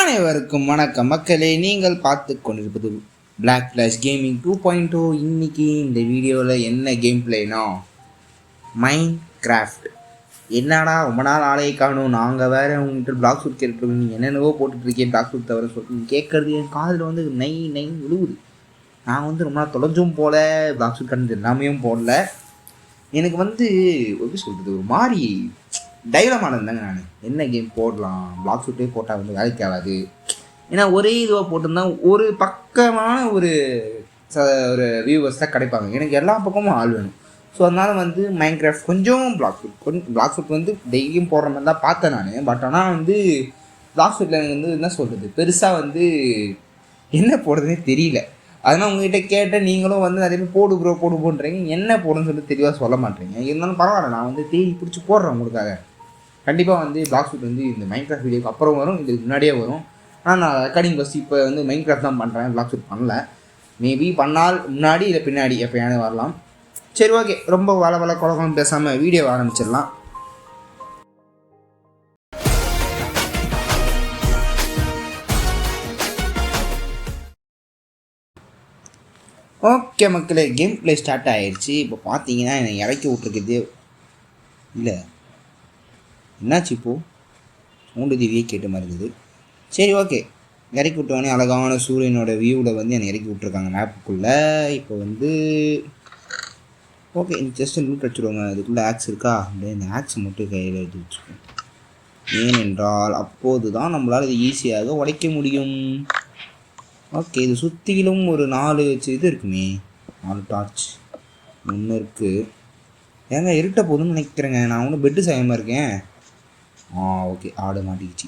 அனைவருக்கும் வணக்கம் மக்களே. நீங்கள் பார்த்து கொண்டிருப்பது Black Flash Gaming 2.0. இன்னைக்கு இந்த வீடியோவில் என்ன கேம் பிளேனா மைண்ட் கிராஃப்ட். என்னடா ரொம்ப நாள் ஆளையை காணும், நாங்கள் வேறு உங்கள்கிட்ட பிளாக் சூட் கேட்குறோம், நீங்கள் என்னென்னவோ போட்டுட்ருக்கேன் பிளாக் சூட் தவிர சொல்லிட்டு கேட்குறது என் காதில் வந்து நை விழுவுது. நான் வந்து ரொம்ப நாள் தொலைஞ்சும் போல பிளாக் சூட் கண்டு எல்லாமையும் போடல. எனக்கு வந்து எப்படி சொல்கிறது, ஒரு மாதிரி டைலமானது தாங்க. நான் என்ன கேம் போடலாம், பிளாக் சூட்டே போட்டால் வந்து வேலைக்கு ஆகாது. ஏன்னா ஒரே இதுவாக போட்டிருந்தா ஒரு பக்கமான ஒரு வியூவர்ஸ் தான் கிடைப்பாங்க. எனக்கு எல்லா பக்கமும் ஆள் வேணும். ஸோ அதனால் வந்து மைண்ட் கிராஃப்ட் கொஞ்சம் பிளாக் சூட் வந்து டெய்லியும் போடுற மாதிரி தான் பார்த்தேன் நான். பட் ஆனால் வந்து பிளாக் சூட்டில் எனக்கு வந்து என்ன சொல்கிறது, பெருசாக வந்து என்ன போடுறதுனே தெரியல. அதனால் உங்கள்கிட்ட கேட்டால் நீங்களும் வந்து நிறைய பேர் போடு போடுறீங்க, என்ன போடுன்னு சொல்லிட்டு தெளிவாக சொல்ல மாட்டேறீங்க. இருந்தாலும் பரவாயில்ல, நான் வந்து தேடி பிடிச்சி போடுறேன் உங்களுக்காக. கண்டிப்பாக வந்து பிளாக் சூட் வந்து இந்த மைண்ட் கிராஃப்ட் வீடியோக்கு அப்புறம் வரும், இதுக்கு முன்னாடியே வரும். ஆனால் நான் ரெக்கார்டிங் ஃபஸ்ட் இப்போ வந்து மைண்ட் கிராஃப்ட் தான் பண்ணுறேன், பிளாக் சூட் பண்ணல. மேபி பண்ணால் முன்னாடி இல்லை பின்னாடி எப்போயானு வரலாம். சரி, ஓகே, ரொம்ப வள குழப்பம் பேசாமல் வீடியோ ஆரம்பிச்சிடலாம். ஓகே மக்களே, கேம் பிளே ஸ்டார்ட் ஆகிடுச்சு. இப்போ பார்த்தீங்கன்னா என்னை இறக்கி விட்ருக்குது. இல்லை என்னாச்சு இப்போது சவுண்டு தீவியே கேட்ட மாதிரி இருக்குது. சரி, ஓகே, இறக்கி விட்டோடனே அழகான சூரியனோட வியூவில் வந்து என்னை இறக்கி விட்ருக்காங்க மேப்புக்குள்ளே. இப்போ வந்து ஓகே, ஜஸ்ட்டு லூட் அடிச்சுடுவாங்க. அதுக்குள்ளே ஆக்ஸ் இருக்கா, அப்படியே இந்த ஆக்ஸ் மட்டும் கையில் எடுத்து வச்சுக்கோங்க. ஏனென்றால் அப்போது தான் நம்மளால் இது ஈஸியாக உடைக்க முடியும். ஓகே, இது சுற்றிலும் ஒரு 4 இது இருக்குமே, 4 டார்ச் ஒன்று இருக்குது. ஏங்க இருட்ட போதுன்னு நினைக்கிறேங்க, நான் ஒன்றும் பெட்டு செய்யாமல் இருக்கேன். ஓகே, ஆடு மாட்டிக்கிச்சு.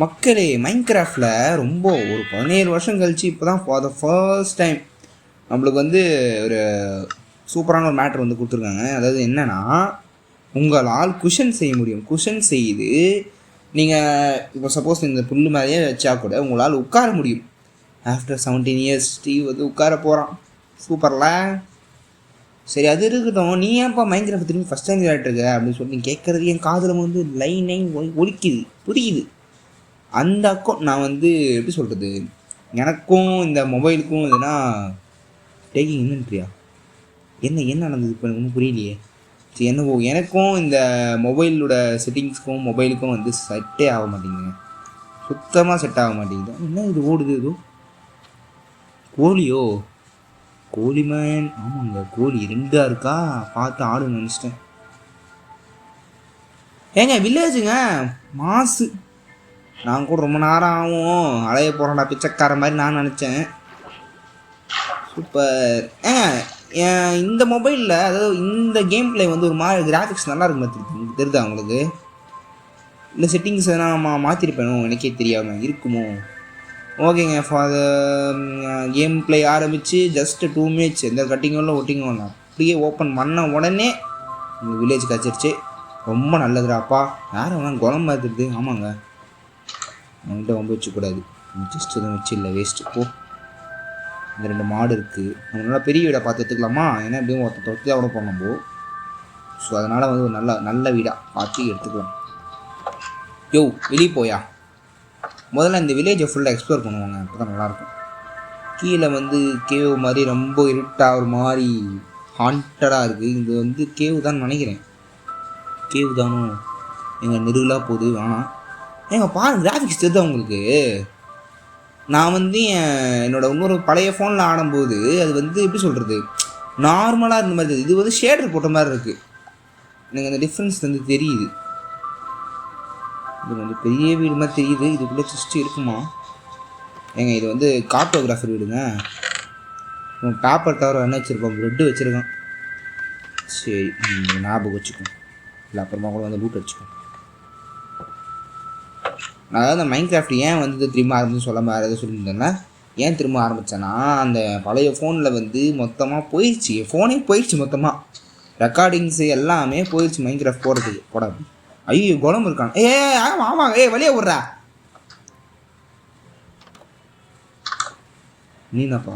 மக்களே, மைண்ட் கிராஃப்டில் ரொம்ப ஒரு 17 வருஷம் கழிச்சு இப்போ தான் ஃபார் த ஃபர்ஸ்ட் டைம் நம்மளுக்கு வந்து ஒரு சூப்பரான ஒரு மேட்ரு வந்து கொடுத்துருக்காங்க. அதாவது என்னென்னா, உங்களால் குஷன் செய்ய முடியும். குஷன் செய்து நீங்கள் இப்போ சப்போஸ் இந்த புல் மேலேயே வச்சா கூட உங்களால் உட்கார முடியும். ஆஃப்டர் 17 இயர்ஸ் ஸ்டீவ் வந்து உட்கார போகிறான். சூப்பர்ல. சரி, அது இருக்கட்டும், நீ ஏன்ப்பா மைண்ட் கிராஃப்ட் திரும்பி ஃபஸ்ட் டைம் விளையாட்டுருக்க அப்படின்னு சொல்லி நீ கேட்குறது என் காதில் வந்து லைன் ஒலிக்குது, புரியுது. அந்த அக்கௌண்ட் நான் வந்து எப்படி சொல்கிறது, எனக்கும் இந்த மொபைலுக்கும் எதுனா டேக்கிங் இன்வென்ட்ரியா என்ன நடந்தது இப்போ எனக்கு ஒன்றும் புரியலையே. சரி, என்னவோ எனக்கும் இந்த மொபைலோட செட்டிங்ஸ்க்கும் மொபைலுக்கும் வந்து செட்டே ஆக மாட்டேங்குதுங்க, சுத்தமாக செட் ஆக மாட்டேங்குது. என்ன இது ஓடுது, ஏதோ கோழியோ, கோழிமேன். ஆமாங்க, கோழி 2 இருக்கா, பார்த்து ஆடு நினச்சிட்டேன். ஏங்க வில்லேஜுங்க மாசு. நான் கூட ரொம்ப நேரம் ஆகும் அலைய போகிறேன்டா பிச்சைக்கார மாதிரி நான் நினச்சேன். சூப்பர். இந்த மொபைலில் அதாவது இந்த கேம் பிளே வந்து ஒரு மாதிரி கிராஃபிக்ஸ் நல்லா இருக்கும் தெரியுதா உங்களுக்கு? இந்த செட்டிங்ஸ் நான் மாற்றிருப்பேனோ எனக்கே தெரியாமல் இருக்குமோ. ஓகேங்க, ஃபார் கேம் பிளே ஆரம்பித்து ஜஸ்ட்டு 2 மினிட்ஸ் எந்த கட்டிங்கும் ஒட்டிங்கும் இல்லை, அப்படியே ஓப்பன் பண்ண உடனே உங்கள் வில்லேஜ் கிடச்சிருச்சு. ரொம்ப நல்லதுடாப்பா. யாரும் வேணால் குணம் பார்த்துருது. ஆமாங்க, அவங்கள்ட்ட ரொம்ப வச்சுக்கூடாது, ஜஸ்ட் எதுவும் வச்சு இல்லை, வேஸ்ட்டு. போ, இந்த 2 மாடு இருக்குது, நம்ம நல்லா பெரிய வீடாக பார்த்து எடுத்துக்கலாமா? ஏன்னா எப்படியும் ஒருத்தர் தான் கூட போனோம். ஸோ அதனால் வந்து ஒரு நல்ல வீடாக பார்த்து எடுத்துக்கலாம். யோ, வெளியே போயா, முதல்ல இந்த வில்லேஜை ஃபுல்லாக எக்ஸ்ப்ளோர் பண்ணுவாங்க, அப்போ தான் நல்லாயிருக்கும். கீழே வந்து கேவ் மாதிரி ரொம்ப இருட்டாக ஒரு மாதிரி ஹாண்டடாக இருக்குது. இது வந்து கேவ் தான் நினைக்கிறேன். கேவ் தானோ, எங்கள் நெருகலாக போகுது. வேணாம் ஏங்க, பாருங்க கிராஃபிக்ஸ் தெரியுதா உங்களுக்கு? நான் வந்து என்னோடய இன்னொரு பழைய ஃபோனில் ஆடும்போது அது வந்து எப்படி சொல்கிறது, நார்மலாக இருந்த மாதிரி இது வந்து ஷேடர் போட்ட மாதிரி இருக்குது. எனக்கு அந்த டிஃப்ரென்ஸ் வந்து தெரியுது. இது வந்து பெரிய வீடு மாதிரி தெரியுது. இதுக்குள்ளே ஜஸ்ட் இருக்குமா? ஏங்க இது வந்து கார்ட்டோகிராஃபர் வீடுங்க. பேப்பர் தவிர என்ன வச்சுருக்கோம், ப்ரெட்டு வச்சுருக்கோம். சரி, ஞாபகம் வச்சுக்கோம், இல்லை அப்புறமா கூட வந்து லூட் வச்சுக்கோம். அதாவது அந்த மைண்ட் கிராஃப்ட் ஏன் வந்து திரும்ப ஆரம்பிச்சு சொல்லியிருந்தேன்னா, ஏன் திரும்ப ஆரம்பித்தேன்னா, அந்த பழைய ஃபோனில் வந்து மொத்தமாக போயிடுச்சு, ஃபோனே போயிடுச்சு மொத்தமாக, ரெக்கார்டிங்ஸு எல்லாமே போயிடுச்சு மைண்ட் கிராஃப்ட் போடுறதுக்கு. போடாது. ஐயோ, குணம் இருக்கான். ஆமாங்க, வெளியே விட்றா நீதாப்பா.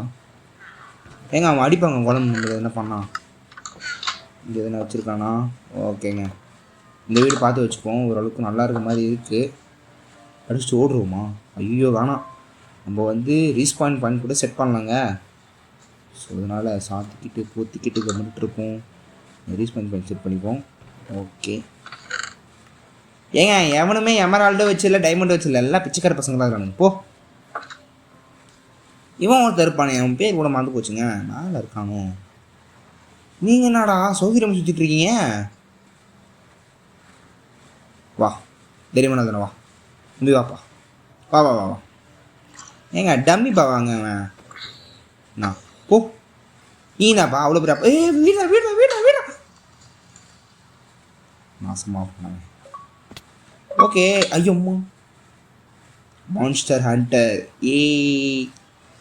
ஏங்க அவன் அடிப்பாங்க குழம்பு நம்மளது என்ன பண்ணான். இங்கே எதுனா வச்சுருக்கானா? ஓகேங்க, இந்த வீடு பார்த்து வச்சுப்போம். ஓரளவுக்கு நல்லா இருக்க மாதிரி இருக்குது. அடிச்சுட்டு ஓடுருவோமா? ஐயோ வேணாம், நம்ம வந்து ரீஸ்பாயின் பாயிண்ட் கூட செட் பண்ணலாங்க. ஸோ அதனால் சாத்திக்கிட்டு போத்திக்கிட்டு கம்மிட்டுருப்போம். ரீஸ்பாயின் பாயிண்ட் செட் பண்ணிப்போம். ஓகே ஏங்க, எவனுமே எமரால்டோ வச்சில்ல, டைமண்டோ வச்சில்ல, எல்லாம் பிச்சைக்கார பசங்களாக இருக்கானுங்க. போ. இவன் ஒருத்தர் இருப்பானே, அவன் பேர் கூட மறந்து போச்சுங்க, மேலே இருக்கானோ. நீங்கள் என்னடா சௌகரியம் சுற்றிட்டு இருக்கீங்க? வா, தெரியுமா தானே, வா தம்பி, வாப்பா, வா வா வா வா. ஏங்க டம்மி பாவாங்க அவன். நான் போ. ஈனாப்பா அவ்வளோ பெரிய வீடா வீடா வீடா வீடா நாசமாக போனாங்க. ஓகே. ஐயோம்மா, மான்ஸ்டர் ஹண்டர்.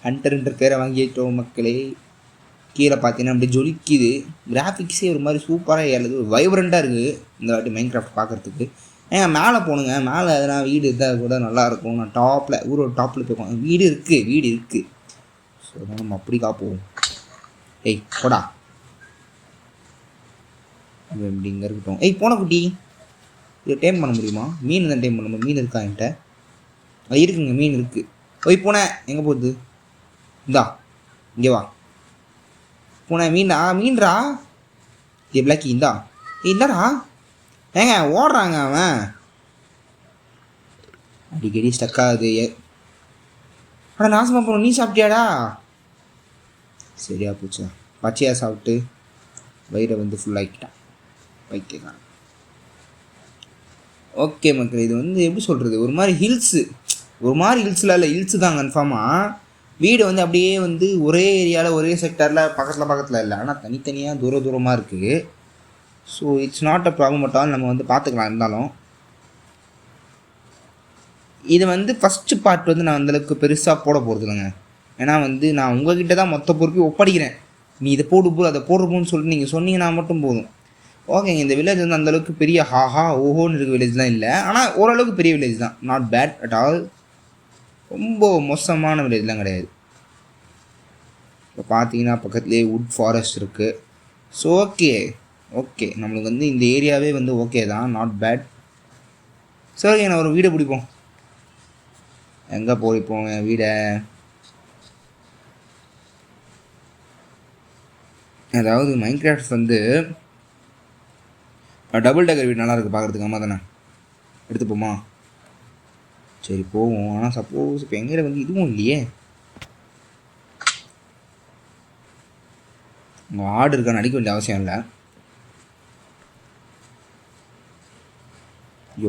ஹண்டர்ன்ற பேரை வாங்கிட்டோம் மக்களே. கீழே பார்த்தீங்கன்னா அப்படி ஜொலிக்குது. கிராஃபிக்ஸே ஒரு மாதிரி சூப்பராக ஏறுது, வைப்ரண்ட்டாக இருக்குது இந்த வாட்டி மைன்கிராஃப்ட் பார்க்குறதுக்கு. ஏங்க மேலே போகணுங்க, மேலே எதனா வீடு இருந்தால் கூட நல்லாயிருக்கும். நான் டாப்பில், ஊரோட டாப்பில் போய் வீடு இருக்குது. ஸோ அதனால் நம்ம அப்படி காப்போம். ஏய் போடா, இப்படி இங்கே இருக்கட்டும். ஏய் போன குட்டி, இதை டைம் பண்ண முடியுமா? மீன் தான் டைம் பண்ண. மீன் இருக்கா என்கிட்ட? அது இருக்குங்க, மீன் இருக்குது. ஓய் பூனை எங்கே போகுது? இந்தா இங்கே வா பூனை. மீன்றா ஏ பிளாக்கி, இந்தா இல்லைடா. ஏங்க ஓடுறாங்க அவன், அடிக்கடி ஸ்டக் ஆகுது. ஆனால் நாசமாக போகணும். நீ சாப்பிட்டியாடா? சரியா போச்சா? பச்சையாக சாப்பிட்டு வயிறை வந்து ஃபுல்லாகிக்கிட்டான் வைக்கலாம். ஓகே மக்கள், இது வந்து எப்படி சொல்கிறது, ஒரு மாதிரி ஹில்ஸில் இல்லை, ஹில்ஸு தான் கன்ஃபார்மாக. வீடு வந்து அப்படியே வந்து ஒரே ஏரியாவில் ஒரே செக்டரில் பக்கத்தில் இல்லை, ஆனால் தனித்தனியாக தூரமாக இருக்குது. So it's not a problem Atal, நம்ம வந்து பார்த்துக்கலாம். இருந்தாலும் இது வந்து ஃபஸ்ட்டு பார்ட் வந்து நான் அந்தளவுக்கு பெருசாக போட போகிறது இல்லைங்க. ஏன்னா வந்து நான் உங்கள்கிட்ட தான் மொத்த பொறுப்பையும் ஒப்படைக்கிறேன். நீ இதை போடு அதை போடுறப்போன்னு சொல்லிட்டு நீங்கள் சொன்னீங்கன்னா மட்டும் போதும். ஓகேங்க, இந்த வில்லேஜ் வந்து அந்தளவுக்கு பெரிய ஹாஹா ஓஹோன்னு இருக்க வில்லேஜ்லாம் இல்லை, ஆனால் ஓரளவுக்கு பெரிய வில்லேஜ் தான். நாட் பேட் அட் ஆல், ரொம்ப மோசமான வில்லேஜ்லாம் கிடையாது. இப்போ பார்த்தீங்கன்னா பக்கத்துலேயே வுட் ஃபாரஸ்ட் இருக்குது. ஸோ ஓகே நம்மளுக்கு வந்து இந்த ஏரியாவே வந்து ஓகே தான், நாட் பேட். சரி, நான் ஒரு வீடை பிடிப்போம். எங்கே போய்ப்போம் என் வீடை? அதாவது மைன்கிராஃப்ட் வந்து டபுள் டேக்கர் வீடு நல்லா இருக்குது பார்க்குறதுக்கு. அம்மா தானே, எடுத்துப்போமா? சரி போவோம். ஆனால் சப்போஸ் இப்போ எங்கே வந்து இதுவும் இல்லையே. உங்கள் ஆடு இருக்கான்னு அடிக்க வேண்டிய அவசியம் இல்லை.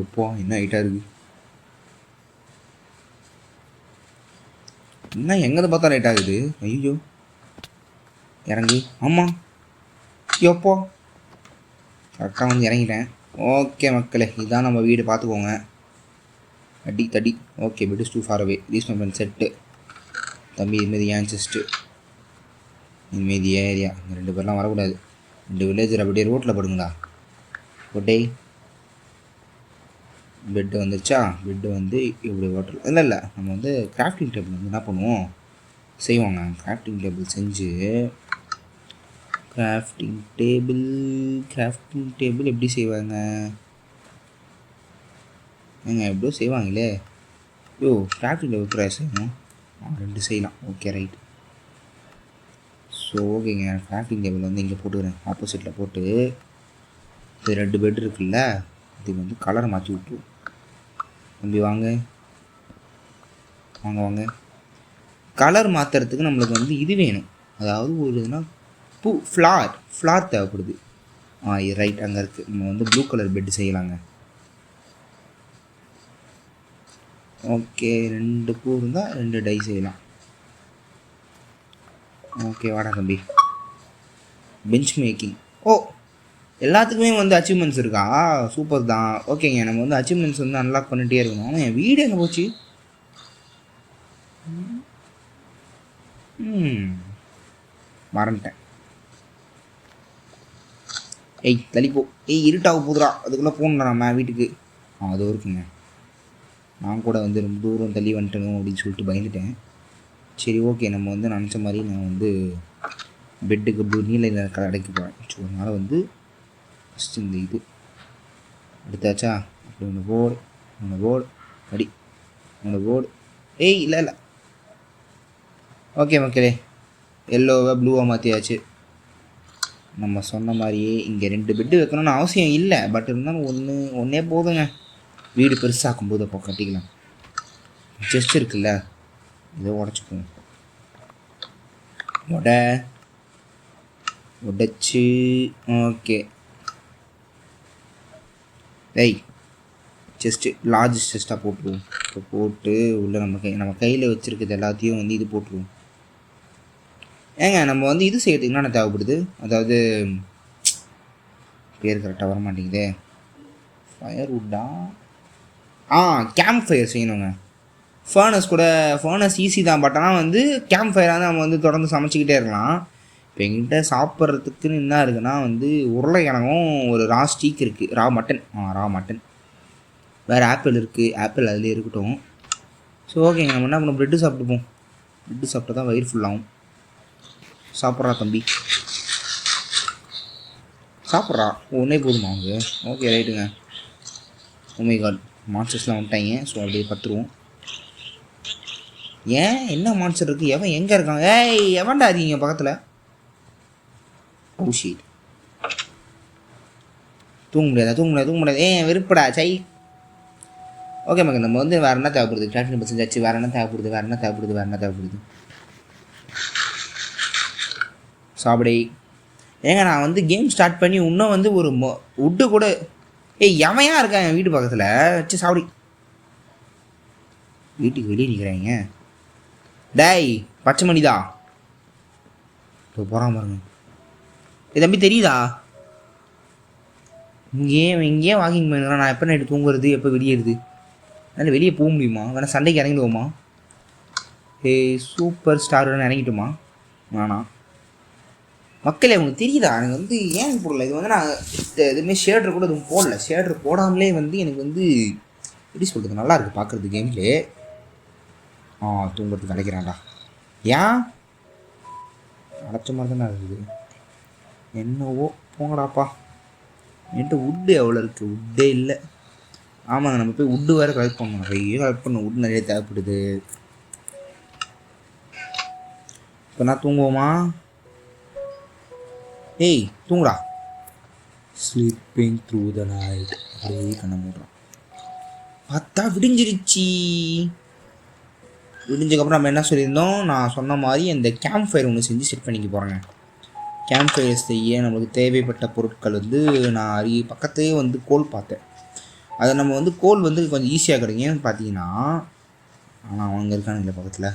எப்போ என்ன ஹைட்டாக இருக்குது, என்ன எங்கே பார்த்தா லைட் ஆகுது? ஐயோ இறங்கு. ஆமாம் எப்போ கரெக்டாக வந்து இறங்கிட்டேன். ஓகே மக்களே, இதுதான் நம்ம வீடு, பார்த்துக்கோங்க. அடி தடி. Okay, bed is too far away. ரீஸ்மெண்ட் செட்டு. தம்பி இதுமாரி ஏன் செஸ்ட்டு இதுமாரி ஏரியா, இந்த 2 பேர்லாம் வரக்கூடாது. 2 வில்லேஜர் அப்படியே ரோட்டில் படுங்களா. ஓட்டே பெட்டு வந்துருச்சா? பெட்டு வந்து இப்படி ஹோட்டல் இல்லை, நம்ம வந்து கிராஃப்டிங் டேபிள் வந்து என்ன பண்ணுவோம் செய்வாங்க. கிராஃப்டிங் டேபிள் செஞ்சு கிராஃப்டிங் டேபிள் எப்படி செய்வாங்க? ஏங்க எப்படியோ செய்வாங்களே. கிராஃப்டிங் டேபிள் ப்ரைஸ் செய்யணும். 2 செய்யலாம். Okay right. ஸோ ஓகேங்க, கிராஃப்டிங் டேபிள் வந்து இங்கே போட்டுக்கிறேன். ஆப்போசிட்டில் போட்டு இது 2 பெட் இருக்குல்ல, இதுக்கு வந்து கலரை மாற்றி விட்டுருவோம். தம்பி வாங்க. கலர் மாற்றுறதுக்கு நம்மளுக்கு வந்து இது வேணும். அதாவது ஒரு இதுனா ஃப்ளார் தேவைப்படுது. ரைட், அங்கே இருக்குது. நம்ம வந்து ப்ளூ கலர் பெட்டு செய்யலாங்க. ஓகே, 2 பூ இருந்தால் 2 டை செய்யலாம். ஓகே வாடா தம்பி. Bench making. எல்லாத்துக்குமே வந்து அச்சீவ்மெண்ட்ஸ் இருக்கா? சூப்பர் தான். ஓகேங்க, நம்ம வந்து அச்சீவ்மெண்ட்ஸ் வந்து அன்லாக் பண்ணிகிட்டே இருக்கணும். ஆனால் என் வீடு எங்கே போச்சு? மறந்துட்டேன். தள்ளிப்போ. இருட்டாக போதுரா, அதுக்குள்ளே போகணுண்ணா நம்ம வீட்டுக்கு. அது இருக்குங்க, நான் கூட வந்து ரொம்ப தூரம் தள்ளி வந்துட்டணும் அப்படின்னு சொல்லிட்டு பயந்துட்டேன். சரி ஓகே, நம்ம வந்து நினச்ச மாதிரி நான் வந்து பெட்டுக்கு நீல கடைக்கு போகிறேன். ஸோ அதனால் வந்து ஃபஸ்ட்டு இந்த இது எடுத்தாச்சா? அப்படி ஒன்று போர்டு அடி. அந்த போர்டு ஏய் இல்லை ஓகே மக்களே எல்லோவை ப்ளூவாக மாற்றியாச்சு. நம்ம சொன்ன மாதிரியே இங்கே 2 பெட்டு வைக்கணும்னு அவசியம் இல்லை, பட் இருந்தாலும் ஒன்றே போதுங்க. வீடு பெருசாக்கும் போது அப்போ கட்டிக்கலாம். ஜஸ்ட் இருக்குல்ல, இதை உடச்சிக்குவோம். உடைச்சு ஓகே. ஏய் செஸ்ட்டு லார்ஜ் செஸ்ட்டாக போட்டுருவோம். இப்போ போட்டு உள்ள நம்ம கையில் வச்சுருக்கிறது எல்லாத்தையும் வந்து இது போட்டுருவோம். ஏங்க நம்ம வந்து இது செய்யறதுக்கு என்ன தேவைப்படுது, அதாவது பேர் கரெக்டாக வர மாட்டேங்குதே. ஃபயர்வுட்டா கேம்ப் ஃபயர் செய்யணுங்க. ஃபர்னஸ் ஈஸி தான், பட் ஆனால் வந்து கேம்ப் ஃபயராக தான் நம்ம வந்து தொடர்ந்து சமைச்சிக்கிட்டே இருக்கலாம். இப்போ எங்கிட்ட சாப்பிட்றதுக்குன்னு என்ன இருக்குன்னா வந்து உருளைக்கிழங்கும் ஒரு ரா ஸ்டீக் இருக்குது, ரா மட்டன் வேறு ஆப்பிள் இருக்குது, ஆப்பிள் அதிலே இருக்கட்டும். ஸோ ஓகேங்க, நம்ம என்ன பண்ணணும், ப்ரெட்டு சாப்பிட்டுப்போம். ப்ரெட்டு சாப்பிட்டா தான் வயிறு ஃபுல்லாகும். சாப்பிட்றா தம்பி, சாப்பிட்றா. ஒன்றே போதுமா அவங்க? ஓகே ரைட்டுங்க. ஓமை காட், மான்ஸ்டர்ஸ்லாம் வந்துட்டாங்க. ஸோ அப்படியே பத்துருவோம். ஏன் என்ன மான்ஸ்டர் இருக்குது, எவன் எங்கே இருக்காங்க? ஏய் எவன்டா இருக்கீங்க பக்கத்தில்? ஓ ஷீட், தூங்க முடியாது. ஏன் வெறுப்படா சை. ஓகே மக்கள், நம்ம வந்து வேறு என்ன தேவைப்படுது, கிராஃப்டிங் பர்சன் ஆச்சு. வேறு என்ன தேவைப்படுது சாப்பிடை. ஏங்க நான் வந்து கேம் ஸ்டார்ட் பண்ணி இன்னும் வந்து ஒரு உட்டு கூட எவையாக இருக்கேன் என் வீட்டு பக்கத்தில் வச்சு சாப்பிடி. வீட்டுக்கு வெளியே நிற்கிறாங்க. டேய் பச்சை மணிதா, இப்போ போகிறான் பாருங்க. தம்பி தெரியுதா, இங்கேயே வாக்கிங் பண்ணுறேன். நான் எப்போ நைட்டு தூங்குறது, எப்போ வெளியேறுது? அதனால் வெளியே போக முடியுமா? வேணா சண்டைக்கு இறங்கிடுவோமா? சூப்பர் ஸ்டார்னு இறங்கிட்டோமா? வேணாம் மக்களே. உங்களுக்கு தெரியுதா, எனக்கு வந்து ஏன் போடல இது வந்து, நான் எதுவுமே ஷேடர் கூட எதுவும் போடல. ஷேடர் போடாமலே வந்து எனக்கு வந்து எப்படி சொல்கிறது, நல்லா இருக்குது பார்க்குறது கேம்லே. தூங்குறதுக்கு கிடைக்கிறான்டா. ஏன் அடைச்ச மாதிரி தானே இருக்குது. என்னவோ போங்கடாப்பா. என்கிட்ட உட்டு எவ்வளோ இருக்குது, உட்டே இல்லை. ஆமாங்க, நம்ம போய் உட்டு வேறு கலெக்ட் பண்ணணும். கலெக்ட் பண்ணணும், உட்டு நிறைய தேவைப்படுது. இப்போ நான் தூங்குவோமா? ஏய் தூங்குடா. Sleeping through the night. அப்படியே கண்ண மூடுறான். பார்த்தா விடிஞ்சிருச்சு. விடிஞ்சதுக்கப்புறம் நம்ம என்ன சொல்லியிருந்தோம், நான் சொன்ன மாதிரி அந்த கேம்ப் ஃபயர் ஒன்று செஞ்சு செட் பண்ணிக்க போகிறேங்க. கேம்ப் ஃபயர் செய்ய நம்மளுக்கு தேவைப்பட்ட பொருட்கள் வந்து நான் பக்கத்துலேயே வந்து கோல் பார்த்தேன். அதை நம்ம வந்து கோல் வந்து கொஞ்சம் ஈஸியாக கிடைக்குன்னு பார்த்தீங்கன்னா, ஆனால் அவங்க இருக்கானுங்களே பக்கத்தில்.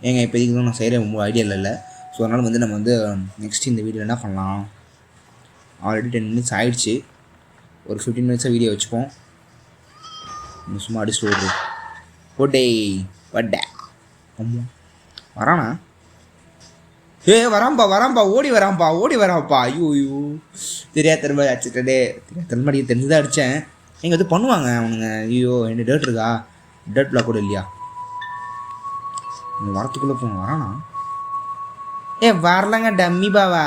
ஏங்க இப்போதைக்கு தான் நான் செய்கிற ரொம்ப ஐடியா இல்லை. ஸோ அதனால் வந்து நம்ம வந்து நெக்ஸ்ட் இந்த வீடியோ என்ன பண்ணலாம், ஆல்ரெடி 10 minutes ஆகிடுச்சு. ஒரு 15 minutes வீடியோ வச்சுப்போம். சும்மா அடிச்சுட்டு ஓடுது. ஓட்டே வட்டே அம்மா வரானா? வராம்பா ஓடி வராம்பா. ஐயோ தெரியாத அடிச்சுட்டே. தெரியாத தெரிஞ்சுதான் அடித்தேன். எங்கள் வந்து பண்ணுவாங்க அவனுங்க. ஐயோ என்ன டேட் இருக்கா, டேட் பிளாக் கூட இல்லையா? வரத்துக்குள்ளே போங்க. வரானா? வரலங்க டம்மி பாவா.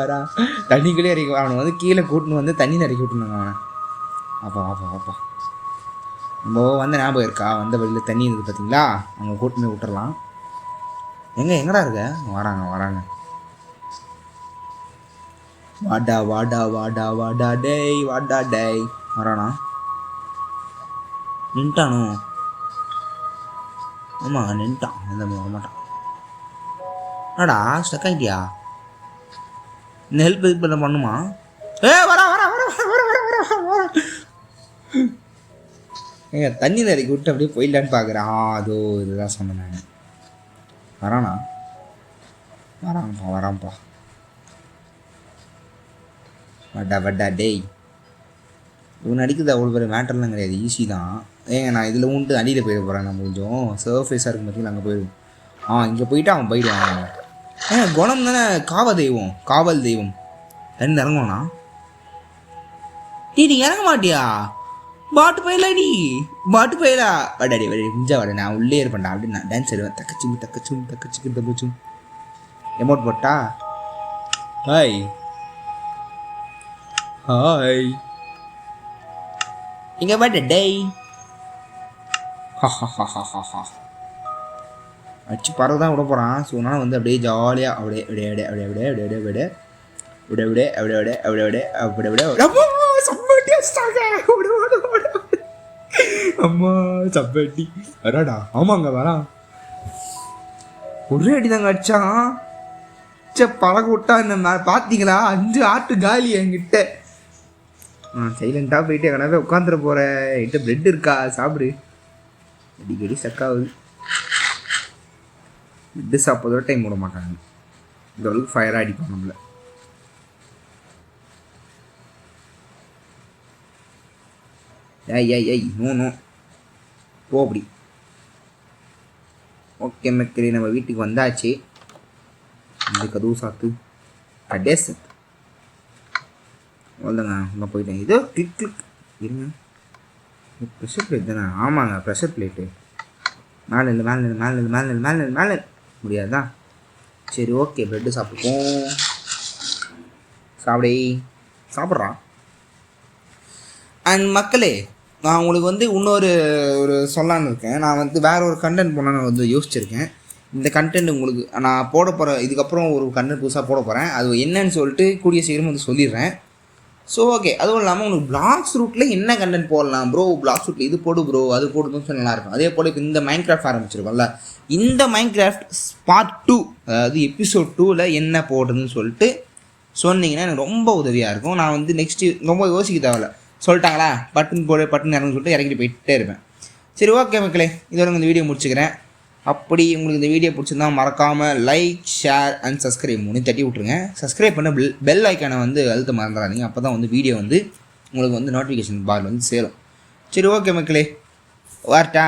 வரா தண்ணிக்குள்ளே இறக்கி அவனை வந்து கீழே கூட்டின்னு வந்து தண்ணியில் இறக்கி விட்டுருந்தாங்க அவனை. அப்பா நம்ம வந்து ஞாபகம் இருக்கா, வந்த வழியில் தண்ணி இருக்குது பார்த்தீங்களா, அங்கே கூட்டின்னு விட்டுறலாம். எங்கடா இருக்க? வராங்க. வாடா டேய் வரானா? நின்ட்டானோ? ஆமாங்க நின்ட்டான். எந்த வரமாட்டான். என்னடா ஸ்டக் ஆகிட்டியா? இந்த ஹெல்ப் பண்ணுமா? வரா ஏங்க தண்ணி இறக்கி விட்டு அப்படியே போயிடலான்னு பார்க்குறேன். அதோ இதுதான் சொன்னேன் நான். வரானா? வரான்ப்பா. வட்டா டேய். இவன் அடிக்கிறது அவ்வளோ பெரிய மேட்டர்லாம் கிடையாது, ஈஸி தான். ஏங்க நான் இதில் உண்டு அடியில் போயிட போகிறேன். நம்ம கொஞ்சம் சர்ஃபேஸாக இருக்கும் பார்த்தீங்கன்னா அங்கே போயிடுவோம். இங்கே போயிட்டு அவன் போயிடுவான். குணம் தானே காவல் தெய்வம். தண்ணி இறங்குவானா? நீ இறங்க மாட்டியா? பாட்டு போயிலா வடாடி முடிஞ்சா வாட. நான் உள்ளே இருப்பேன்டா. அப்படி நான் டான்ஸ் ஆடுவேன். தக்கச்சும் எமௌண்ட் போட்டா ஹாய் ஹாய் இங்கே பாட்டு டேய் அடிச்சு பறவை தான் விட போகிறான். ஸோ அதனால் வந்து அப்படியே ஜாலியாக அப்படியே அப்படியே அப்படியே அப்படியே அப்படியே அப்படியே அப்படியே அப்படியே அப்படியே அப்படியே அப்படியே அப்படியே அப்படியே அம்மா சப்பட்டி வராடா. ஆமாங்க வரான். ஒரே அடி தாங்க அடிச்சான். பழக விட்டா இந்த பார்த்தீங்களா 5 ஆட்டு காலி என்கிட்ட. சைலண்டாக போயிட்டு எங்கனாவே உட்காந்துட போகிறேன். என்கிட்ட பிரெட் இருக்கா சாப்பிடு. அடிக்கடி சக்காகுது. பிரெட்டு சாப்பிட்றதோட டைம் விட மாட்டாங்க. இந்த அளவுக்கு ஃபயராக அடிப்பாங்க நம்மள. ஏய் நோ போ அப்படி. ஓகே மக்களே, நம்ம வீட்டுக்கு வந்தாச்சு. இந்த கதவு சாத்து கடைஸ் அவ்வளோதாங்க. அங்கே போயிட்டேன். இதோ கிளிக் இருங்க. ப்ரெஷர் பிளேட் தானே? ஆமாங்க ப்ரெஷர் பிளேட்டு. மேலே முடியாதுதான். சரி ஓகே, ப்ரெட்டு சாப்பிடுவோம். சாப்பிட்றான். அண்ட் மக்களே, நான் உங்களுக்கு வந்து இன்னொரு சொல்லான்னு இருக்கேன். நான் வந்து வேறு ஒரு கண்டென்ட் போனால் நான் வந்து யோசிச்சிருக்கேன். இந்த கண்டென்ட் உங்களுக்கு நான் போட போகிற இதுக்கப்புறம் ஒரு கண்டென்ட் புதுசாக போட போகிறேன். அது என்னன்னு சொல்லிட்டு கூடிய சீக்கிரம் வந்து சொல்லிடுறேன். ஸோ ஓகே, அதுவும் இல்லாமல் உங்களுக்கு பிளாக்ஸ் ரூட்டில் என்ன கண்டென்ட் போடலாம் ப்ரோ, பிளாக்ஸ் ரூட்டில் இது போடு ப்ரோ, அது போடுதுன்னு சொல்லி நல்லாயிருக்கும். அதே போல் இப்போ இந்த மைண்ட் கிராஃப்ட் ஆரம்பிச்சிருக்கோம்ல, இந்த மைண்ட் கிராஃப்ட் பார்ட் 2 அதாவது எபிசோட் 2ல் என்ன போடுறதுன்னு சொல்லிட்டு சொன்னீங்கன்னா எனக்கு ரொம்ப உதவியாக இருக்கும். நான் வந்து நெக்ஸ்ட்டு ரொம்ப யோசிக்க தேவையில்ல, சொல்லிட்டாங்களா பட்டுன்னு போடு பட்டுன்னு இறங்குன்னு சொல்லிட்டு இறக்கிட்டு போயிட்டே இருப்பேன். சரி ஓகே மக்களே, இதோட இந்த வீடியோ முடிச்சுக்கிறேன். அப்படி உங்களுக்கு இந்த வீடியோ பிடிச்சிருந்தா மறக்காமல் லைக், ஷேர் அண்ட் சப்ஸ்கிரைப் 3 தட்டி விட்ருங்க. சப்ஸ்கிரைப் பண்ண பெல் ஐக்கானை வந்து அழுத்த மறந்துடாதீங்க. அப்போ தான் வந்து வீடியோ வந்து உங்களுக்கு வந்து நோட்டிஃபிகேஷன் பார் வந்து சேரும். சரி ஓகே மக்களே, வரட்டா.